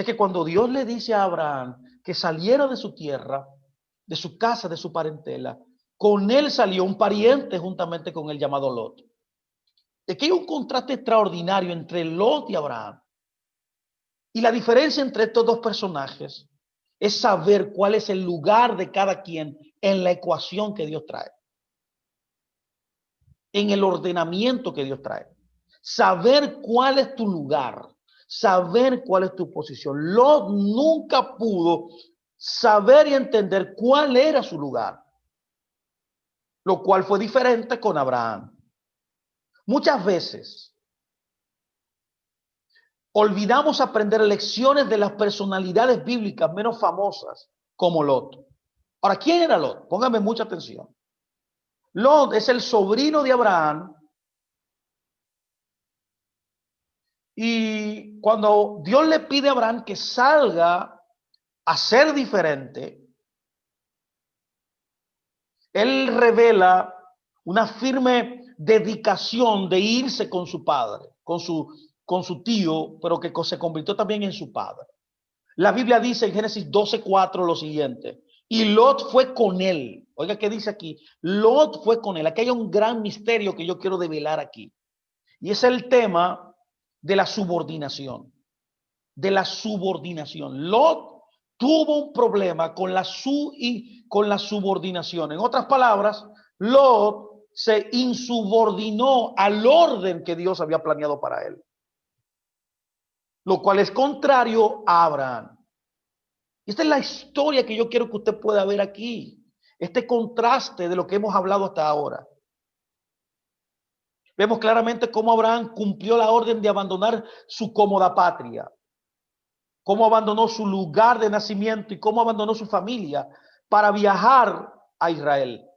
de que cuando Dios le dice a Abraham que saliera de su tierra, de su casa, de su parentela, con él salió un pariente juntamente con él llamado Lot. Aquí hay un contraste extraordinario entre Lot y Abraham. Y la diferencia entre estos dos personajes es saber cuál es el lugar de cada quien en la ecuación que Dios trae, en el ordenamiento que Dios trae. Saber cuál es tu lugar, saber cuál es tu posición. Lot nunca pudo saber y entender cuál era su lugar, lo cual fue diferente con Abraham. Muchas veces olvidamos aprender lecciones de las personalidades bíblicas menos famosas, como Lot. Ahora, ¿quién era Lot? Póngame mucha atención. Lot es el sobrino de Abraham. Y cuando Dios le pide a Abraham que salga a ser diferente, él revela una firme dedicación de irse con su padre, con su tío, pero que se convirtió también en su padre. La Biblia dice en Génesis 12:4 lo siguiente: y Lot fue con él. Oiga, ¿qué dice aquí? Lot fue con él. Aquí hay un gran misterio que yo quiero develar aquí. Y es el tema de la subordinación. De la subordinación. Lot tuvo un problema con la subordinación. En otras palabras, Lot se insubordinó al orden que Dios había planeado para él, lo cual es contrario a Abraham. Esta es la historia que yo quiero que usted pueda ver aquí. Este contraste de lo que hemos hablado hasta ahora. Vemos claramente cómo Abraham cumplió la orden de abandonar su cómoda patria, cómo abandonó su lugar de nacimiento y cómo abandonó su familia para viajar a Israel.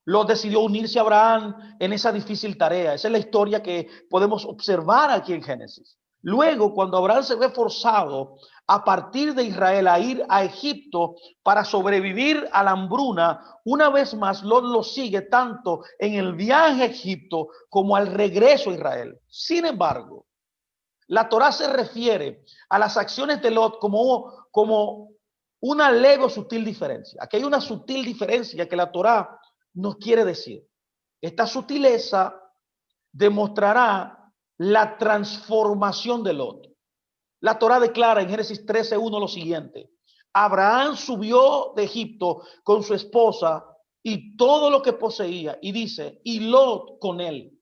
Lot decidió unirse a Abraham en esa difícil tarea. Esa es la historia que podemos observar aquí en Génesis. Luego, cuando Abraham se ve forzado a partir de Israel a ir a Egipto para sobrevivir a la hambruna, una vez más Lot lo sigue tanto en el viaje a Egipto como al regreso a Israel. Sin embargo, la Torá se refiere a las acciones de Lot como una leve o sutil diferencia. Aquí hay una sutil diferencia que la Torá nos quiere decir. Esta sutileza demostrará la transformación de Lot. La Torá declara en Génesis 13:1 lo siguiente: Abraham subió de Egipto con su esposa y todo lo que poseía, y dice, y Lot con él.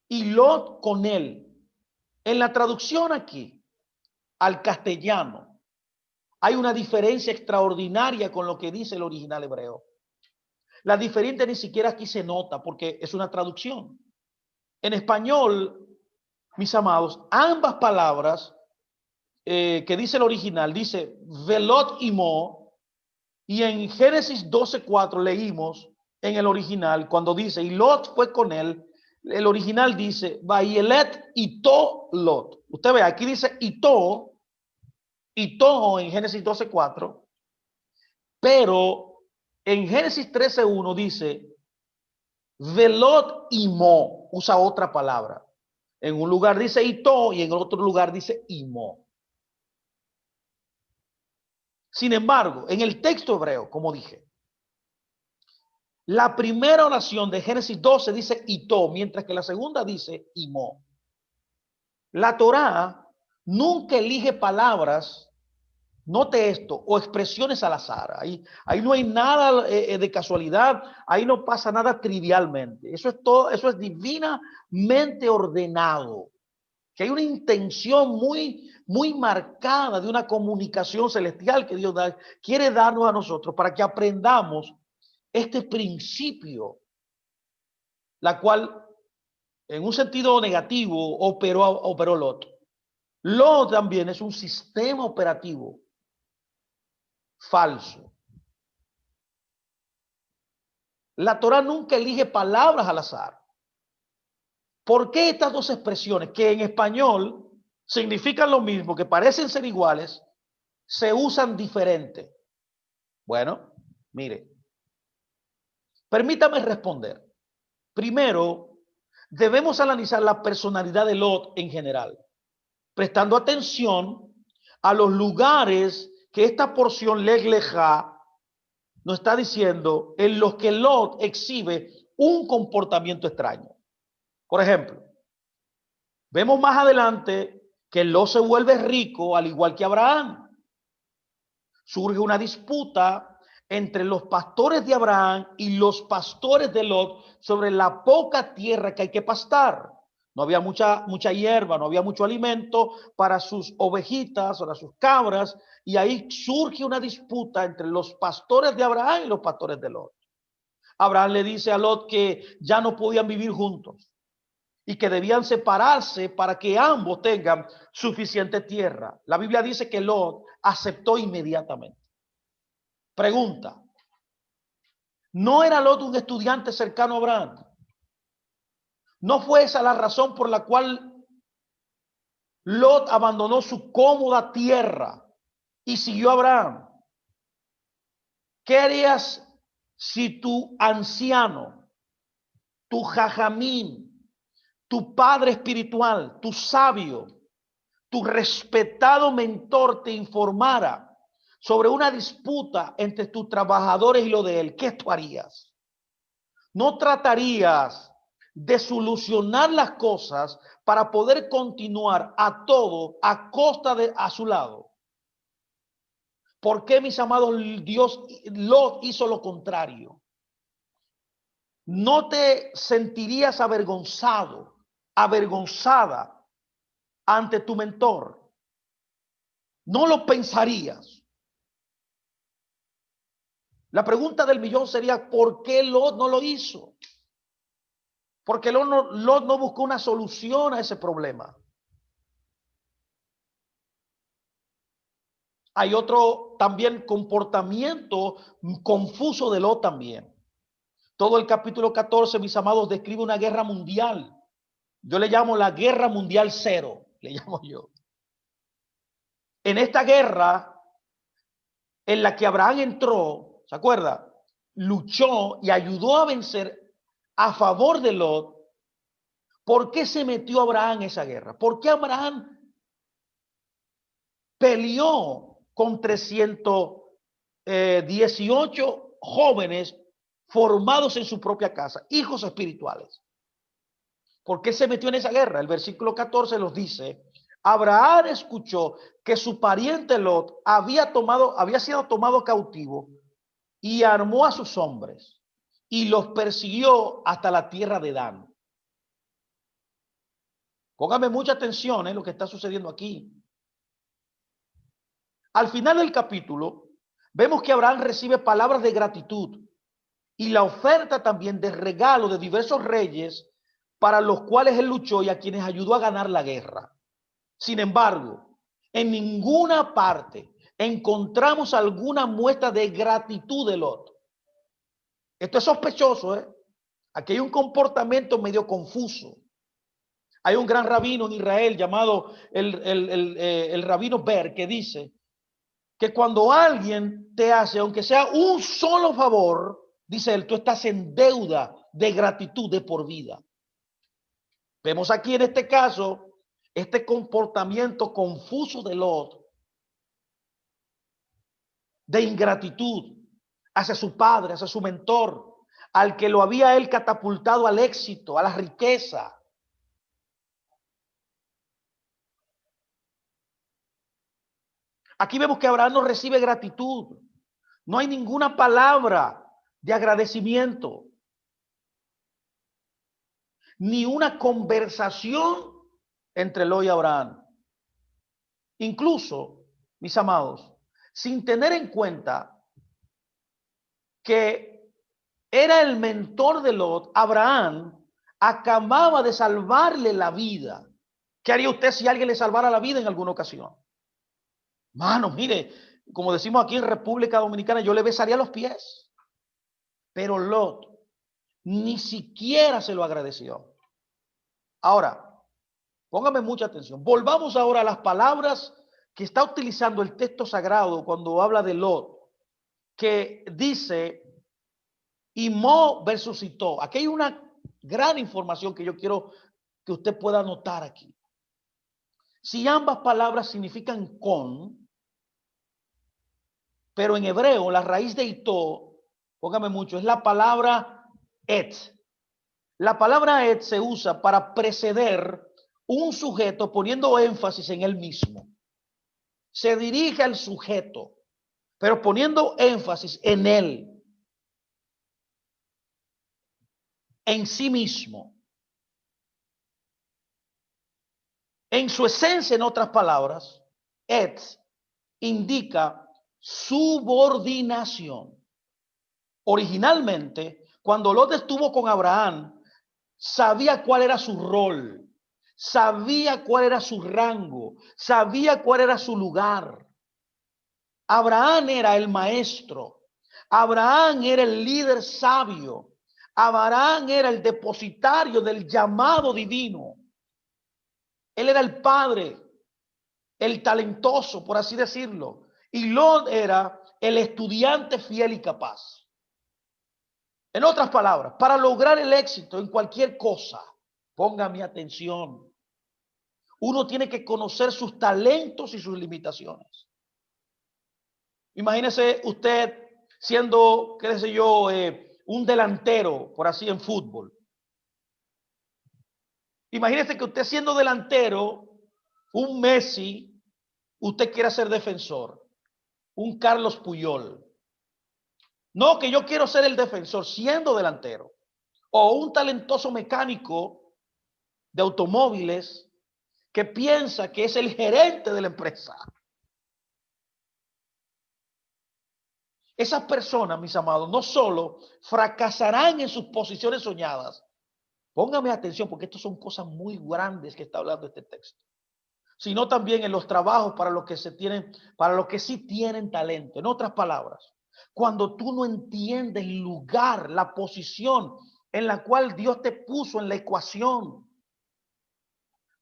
Y Lot con él. En la traducción aquí al castellano hay una diferencia extraordinaria con lo que dice el original hebreo. La diferencia ni siquiera aquí se nota porque es una traducción. En español, mis amados, ambas palabras que dice el original, dice velot y mo, y en Génesis 12:4 leímos en el original cuando dice, y Lot fue con él, el original dice, Vayelet ito Lot. Usted ve, aquí dice ito en Génesis 12:4, pero en Génesis 13:1 dice, velot y mo, usa otra palabra. En un lugar dice ito y en otro lugar dice imo. Sin embargo, en el texto hebreo, como dije, la primera oración de Génesis 12 dice ito, mientras que la segunda dice imo. La Torá nunca elige palabras, note esto, o expresiones al azar. Ahí no hay nada de casualidad, ahí no pasa nada trivialmente. Eso es todo, eso es divinamente ordenado. Que hay una intención muy marcada de una comunicación celestial que Dios quiere darnos a nosotros para que aprendamos este principio, la cual en un sentido negativo operó Lot. Lot también es un sistema operativo falso. La Torá nunca elige palabras al azar. ¿Por qué estas dos expresiones que en español significan lo mismo, que parecen ser iguales, se usan diferente? Bueno, mire, permítame responder. Primero, debemos analizar la personalidad de Lot en general. prestando atención a los lugares que esta porción Lej-Lejá nos está diciendo en los que Lot exhibe un comportamiento extraño. Por ejemplo, vemos más adelante que Lot se vuelve rico al igual que Abraham. Surge una disputa entre los pastores de Abraham y los pastores de Lot sobre la poca tierra que hay que pastar. No había mucha hierba, no había mucho alimento para sus ovejitas, para sus cabras, y ahí surge una disputa entre los pastores de Abraham y los pastores de Lot. Abraham le dice a Lot que ya no podían vivir juntos y que debían separarse para que ambos tengan suficiente tierra. La Biblia dice que Lot aceptó inmediatamente. Pregunta, ¿no era Lot un estudiante cercano a Abraham? ¿No fue esa la razón por la cual Lot abandonó su cómoda tierra y siguió a Abraham? ¿Qué harías si tu anciano, tu jajamín, tu padre espiritual, tu sabio, tu respetado mentor te informara sobre una disputa entre tus trabajadores y lo de él? ¿Qué tú harías? ¿No tratarías de solucionar las cosas para poder continuar a todo a costa de a su lado? ¿Por qué, mis amados, Lot hizo lo contrario? ¿No te sentirías avergonzado, avergonzada ante tu mentor? ¿No lo pensarías? La pregunta del millón sería, ¿por qué Lot no lo hizo? Porque Lot no buscó una solución a ese problema. Hay otro también comportamiento confuso de Lot también. Todo el capítulo 14, mis amados, describe una guerra mundial. Yo le llamo la guerra mundial cero, le llamo yo. En esta guerra en la que Abraham entró, ¿se acuerda? Luchó y ayudó a vencer a favor de Lot. ¿Por qué se metió Abraham en esa guerra? ¿Por qué Abraham peleó con 318 jóvenes formados en su propia casa, hijos espirituales? ¿Por qué se metió en esa guerra? El versículo 14 nos dice, Abraham escuchó que su pariente Lot había sido tomado cautivo y armó a sus hombres y los persiguió hasta la tierra de Dan. Póngame mucha atención en lo que está sucediendo aquí. Al final del capítulo, vemos que Abraham recibe palabras de gratitud y la oferta también de regalo de diversos reyes para los cuales él luchó y a quienes ayudó a ganar la guerra. Sin embargo, en ninguna parte encontramos alguna muestra de gratitud de Lot. Esto es sospechoso, ¿eh? Aquí hay un comportamiento medio confuso. Hay un gran rabino en Israel llamado el rabino Ber, que dice que cuando alguien te hace, aunque sea un solo favor, dice él, tú estás en deuda de gratitud de por vida. Vemos aquí en este caso este comportamiento confuso de Lot, de ingratitud hacia su padre, hacia su mentor, al que lo había él catapultado al éxito, a la riqueza. Aquí vemos que Abraham no recibe gratitud. No hay ninguna palabra de agradecimiento, ni una conversación entre Lot y Abraham. Incluso, mis amados, sin tener en cuenta que era el mentor de Lot, Abraham acababa de salvarle la vida. ¿Qué haría usted si alguien le salvara la vida en alguna ocasión? Mano, mire, como decimos aquí en República Dominicana, yo le besaría los pies. Pero Lot ni siquiera se lo agradeció. Ahora, póngame mucha atención. Volvamos ahora a las palabras que está utilizando el texto sagrado cuando habla de Lot, que dice, y Mo resucitó. Aquí hay una gran información que yo quiero que usted pueda notar aquí. Si ambas palabras significan con, pero en hebreo la raíz de ito, póngame mucho, es la palabra et. La palabra et se usa para preceder un sujeto poniendo énfasis en él mismo. Se dirige al sujeto, pero poniendo énfasis en él, en sí mismo. En su esencia, en otras palabras, et indica subordinación. Originalmente, cuando Lot estuvo con Abraham, sabía cuál era su rol, sabía cuál era su rango, sabía cuál era su lugar. Abraham era el maestro, Abraham era el líder sabio, Abraham era el depositario del llamado divino. Él era el padre, el talentoso, por así decirlo. Y Lot era el estudiante fiel y capaz. En otras palabras, para lograr el éxito en cualquier cosa, ponga mi atención, uno tiene que conocer sus talentos y sus limitaciones. Imagínese usted siendo, qué sé yo, un delantero, por así en fútbol. Imagínese que usted siendo delantero, un Messi, usted quiera ser defensor, un Carlos Puyol. No, que yo quiero ser el defensor siendo delantero. O un talentoso mecánico de automóviles que piensa que es el gerente de la empresa. Esas personas, mis amados, no solo fracasarán en sus posiciones soñadas. Póngame atención porque estas son cosas muy grandes que está hablando este texto. Sino también en los trabajos para los que se tienen, para los que sí tienen talento. En otras palabras, cuando tú no entiendes el lugar, la posición en la cual Dios te puso en la ecuación,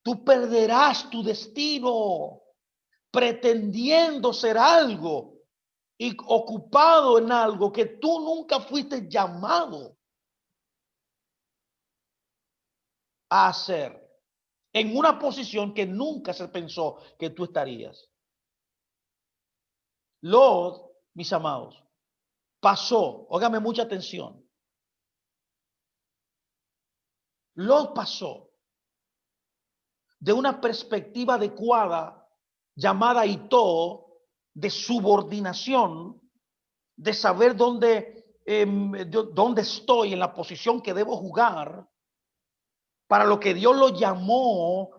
tú perderás tu destino pretendiendo ser algo y ocupado en algo que tú nunca fuiste llamado a hacer, en una posición que nunca se pensó que tú estarías. Lot, mis amados, pasó, óigame mucha atención, Lot pasó de una perspectiva adecuada llamada ito, de subordinación, de saber dónde estoy en la posición que debo jugar, para lo que Dios lo llamó,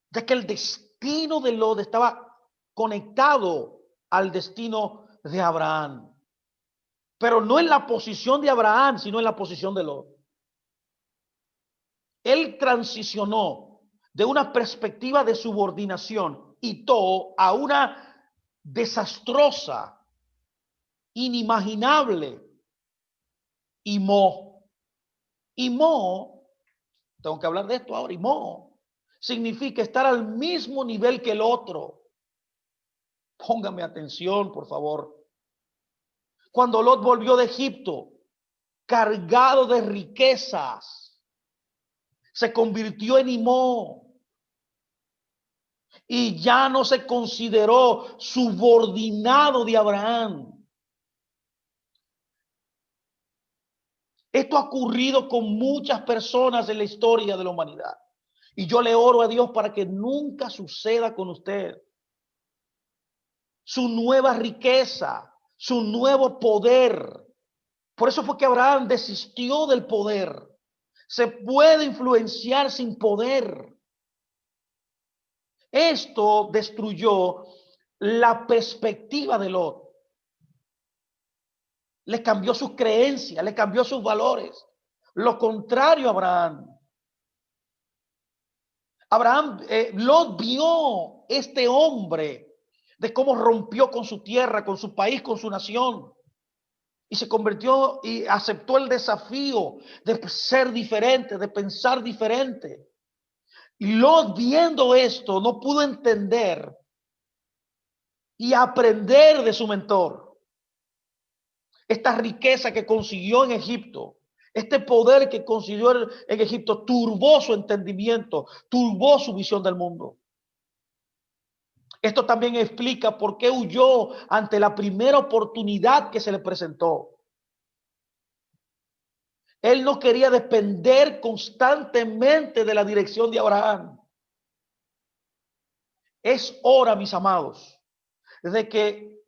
de que el destino de Lot estaba conectado al destino de Abraham. Pero no en la posición de Abraham, sino en la posición de Lot. Él transicionó de una perspectiva de subordinación y todo a una desastrosa, inimaginable Imó. Imó, tengo que hablar de esto ahora, Imó significa estar al mismo nivel que el otro. Póngame atención, por favor. Cuando Lot volvió de Egipto, cargado de riquezas, se convirtió en Imó y ya no se consideró subordinado de Abraham. Esto ha ocurrido con muchas personas en la historia de la humanidad. Y yo le oro a Dios para que nunca suceda con usted. Su nueva riqueza, su nuevo poder. Por eso fue que Abraham desistió del poder. Se puede influenciar sin poder. Esto destruyó la perspectiva de Lot. Le cambió sus creencias, le cambió sus valores. Lo contrario a Abraham. Lot vio este hombre de cómo rompió con su tierra, con su país, con su nación. Y se convirtió y aceptó el desafío de ser diferente, de pensar diferente. Y Lot, viendo esto, no pudo entender y aprender de su mentor. Esta riqueza que consiguió en Egipto, este poder que consiguió en Egipto, turbó su entendimiento, turbó su visión del mundo. Esto también explica por qué huyó ante la primera oportunidad que se le presentó. Él no quería depender constantemente de la dirección de Abraham. Es hora, mis amados, de que,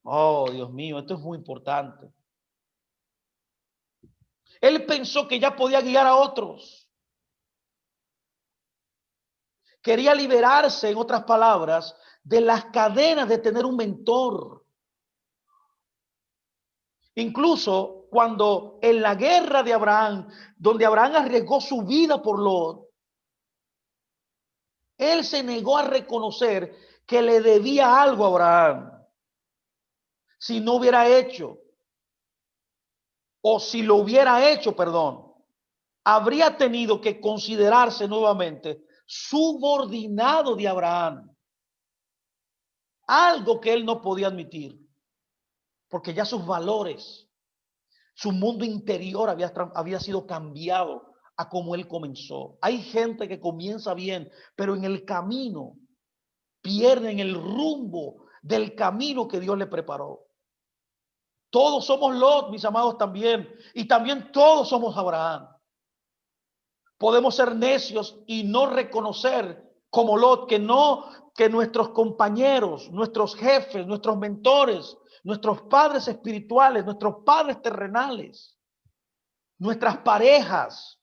oh Dios mío, esto es muy importante. Él pensó que ya podía guiar a otros. Quería liberarse, en otras palabras, de las cadenas de tener un mentor. Incluso cuando en la guerra de Abraham, donde Abraham arriesgó su vida por Lot, él se negó a reconocer que le debía algo a Abraham. Si no hubiera hecho, o si lo hubiera hecho, perdón, habría tenido que considerarse nuevamente subordinado de Abraham. Algo que él no podía admitir, porque ya sus valores, su mundo interior había sido cambiado a como él comenzó. Hay gente que comienza bien, pero en el camino pierden el rumbo del camino que Dios le preparó. Todos somos Lot, mis amados, también. Y también todos somos Abraham. Podemos ser necios y no reconocer como Lot que nuestros compañeros, nuestros jefes, nuestros mentores, nuestros padres espirituales, nuestros padres terrenales, nuestras parejas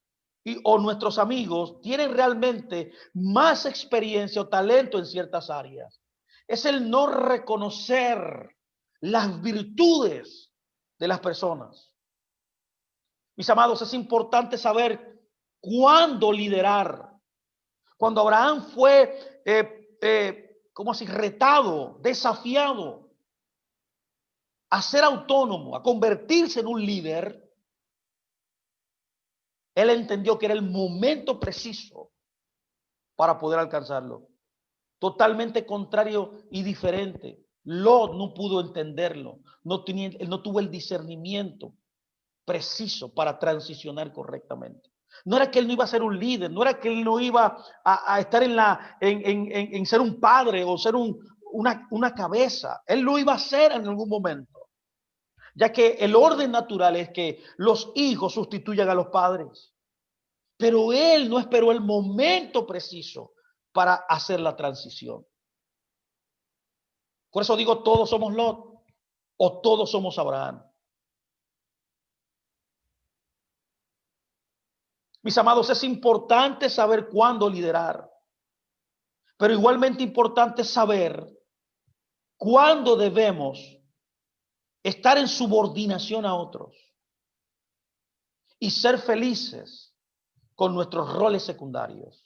o nuestros amigos tienen realmente más experiencia o talento en ciertas áreas. Es el no reconocer las virtudes de las personas. Mis amados, es importante saber cuándo liderar. Cuando Abraham fue, ¿cómo así? Retado, desafiado a ser autónomo, a convertirse en un líder, él entendió que era el momento preciso para poder alcanzarlo. Totalmente contrario y diferente. Lot no pudo entenderlo, él no tuvo el discernimiento preciso para transicionar correctamente. No era que él no iba a ser un líder, no era que él no iba a estar en ser un padre o ser una cabeza. Él lo iba a hacer en algún momento, ya que el orden natural es que los hijos sustituyan a los padres. Pero él no esperó el momento preciso para hacer la transición. Por eso digo, todos somos Lot o todos somos Abraham. Mis amados, es importante saber cuándo liderar, pero igualmente importante saber cuándo debemos estar en subordinación a otros y ser felices con nuestros roles secundarios.